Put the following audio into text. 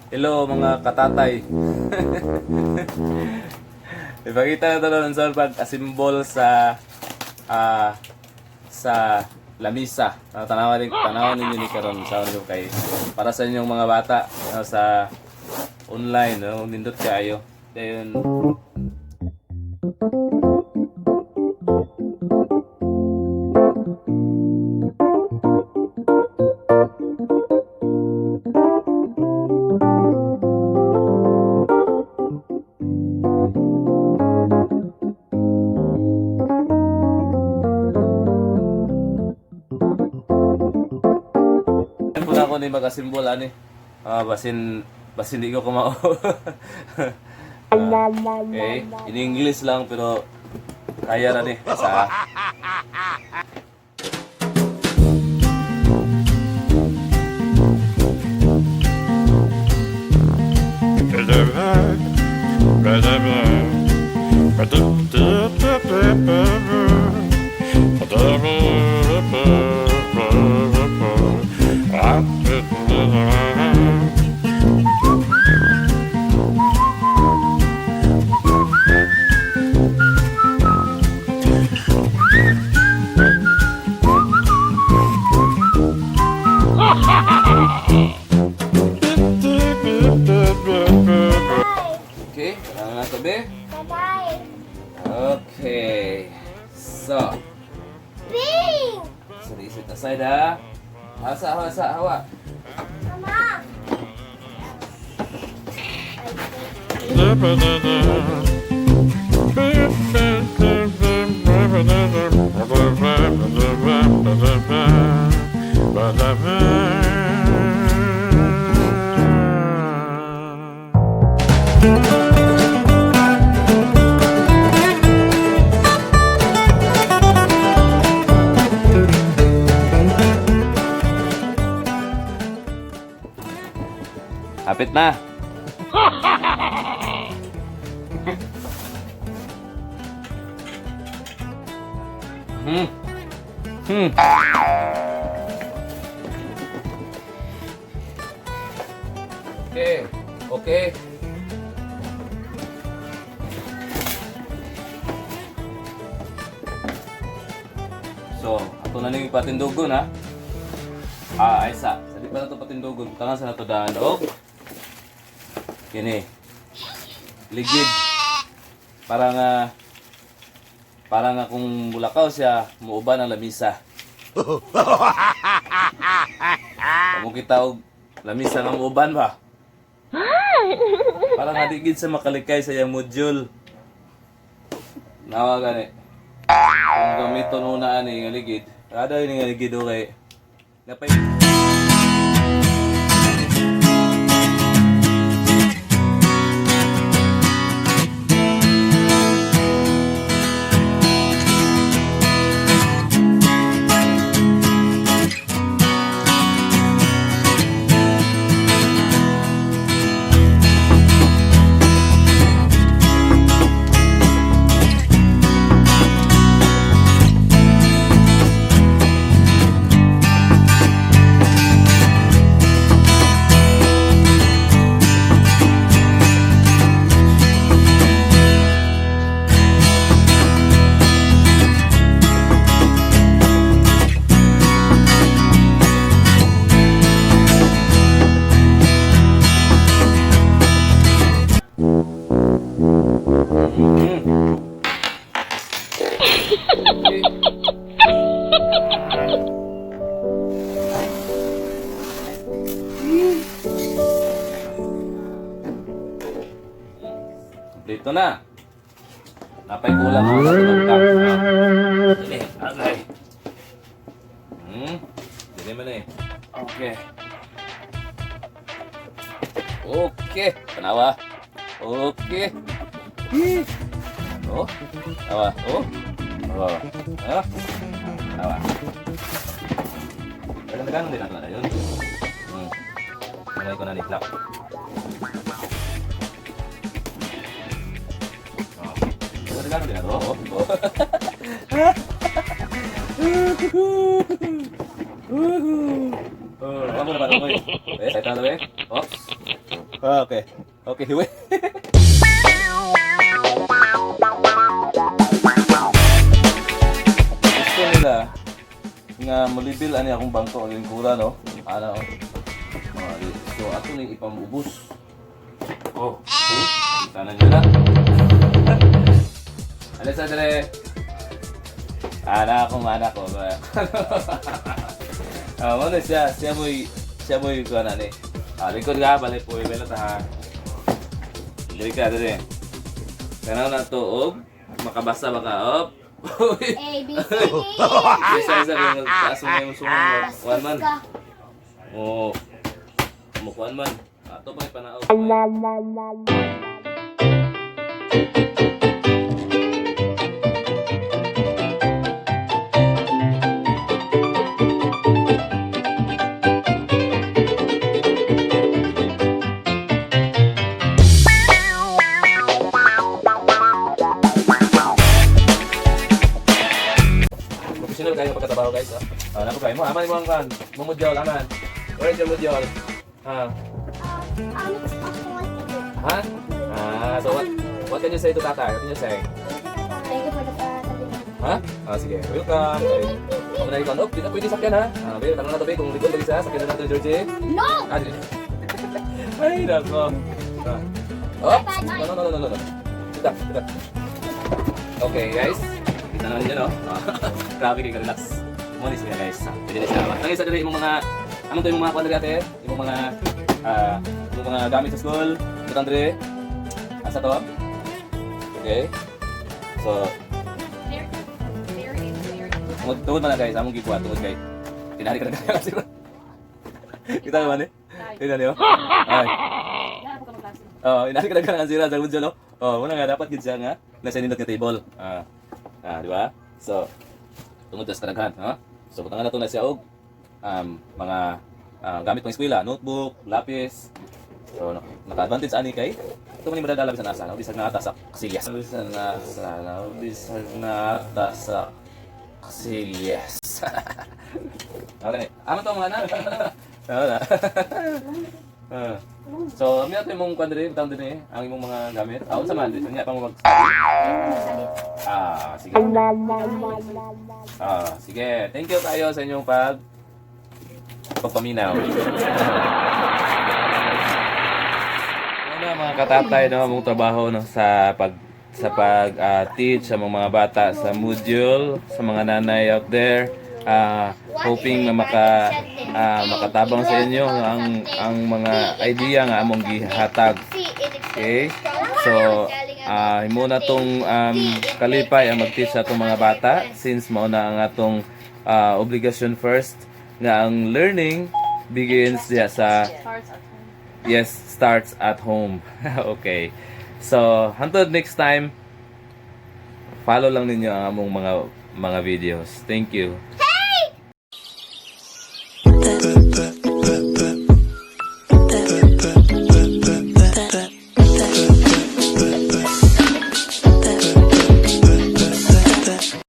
Hello mga katatay. Ipakita na ito ng sa pag-asimbol sa lamisa. Tanawan ninyo ni karon sa ano kay para sa inyong mga bata sa online, no? Nindot kayo. Dayon ako ni mag-asimbol ani. Basin di ko kumao. Okay, in English lang pero kaya na ni sa okay, na tabi. Bye-bye. Okay. So, Pink! so isit aside ha. Hawa. Mama! Hapit na. Okay. So, ato na ning patindugon ha. Aysa. Sa di pa na to patindugon. Tangan sa nato daan og kini. Ligid. Parang kung bulakaw siya, muuban ang lamisa. Kamu kita og lamisa ng muuban ba? Parang nadigid sa makalikay sa iyang module. Nawa gani. Kung gamiton una ani nga ligid. Kada ini nga ligid okay. Napay Kompleto na. Napay kulang ako sa tulog. Dili, agay. Dili man eh. Okay. Okay, tanawa. Okay. Oh, tawa. Oh. Tawa. Ah. Tawa. Dagan-dagan din natin na yun. Namay ko na ni Clap. Dagan din na to. Kamu dapat apa? Saya tahu deh. Oh. Okay. Okay, hiwi. Gusto nila nga malibil ani akong bangko o lingkura, no? Ano? So, ato ni ipamubos. Oh, see? Kita na nyo na. Alis na dali. Anak ko. Ano siya? Siya mo'y kuha na ni. Likod nga, balik po. Ibela ta ha. Dali ka, dali. Kanaw na to, og. Makabasa ba ka, op. A, B, C, D. Isa-isa yung taas mo yung sumunod. Kuhan man. Oo. Kumukuhan man. Ato pa yung panaog. Professional kayo pagkatabaho guys ha. Napo kayo mo, aman mo ang kan. Mumudyol, aman. Where is your mudyol? Ha? It's a one. Ha? So what can you say to tatay? What can you say? Thank you for the sabihin. Ha? Sige. Welcome. Kung na ikaw, dito pwede sakyan ha. Babe, tanong na to babe, kung likod ba isa, sakyan na natin Georgie. No! Ay, nako. Oh, no. Sit up. Okay, guys. Kita naman ninyo, no? Grabe kayo, relax. Munis nga, guys. Pwede na siya. Nangin sa dali, yung mga, ano to yung mga kuwan dati? Yung mga gamit sa school. Ito dali. Asa to? Okay. So, tungod man na guys, among gikuha, tungod kay. Tinari ka na kaya kasi. Kita naman eh. Kita niyo. Ay. Inari ka na kaya sira sa mudyo, no? Muna nga, dapat gid siya nga. Nasa nindot nga table. Di ba? So, tungod sa kadaghan, ha? So, butangan na to na siya og mga gamit pang eskwela, notebook, lapis. So, naka-advantage ani kay ito man yung madadala bisan nasa, bisag na ata sa kasillas. Bisag na ata sa kasillas. Okay, aman to mga anak. So, may ato yung mong kwan diri, butang diri, ang imong mga gamit. Unsa man, niya pa mo mag sige. Sige. Thank you tayo sa inyong pagpaminaw. Ano mga katatay, no, mong trabaho no sa pag teach sa mga bata sa module, sa mga nanay out there. Hoping na makatabang sa inyo ang mga idea nga among gihatag. Okay? So, muna tong kalipay ang mag-teach sa itong mga bata since mauna ang atong obligasyon first nga ang learning begins starts at home. Okay. So, hantod next time, follow lang ninyo ang among mga videos. Thank you. Hey!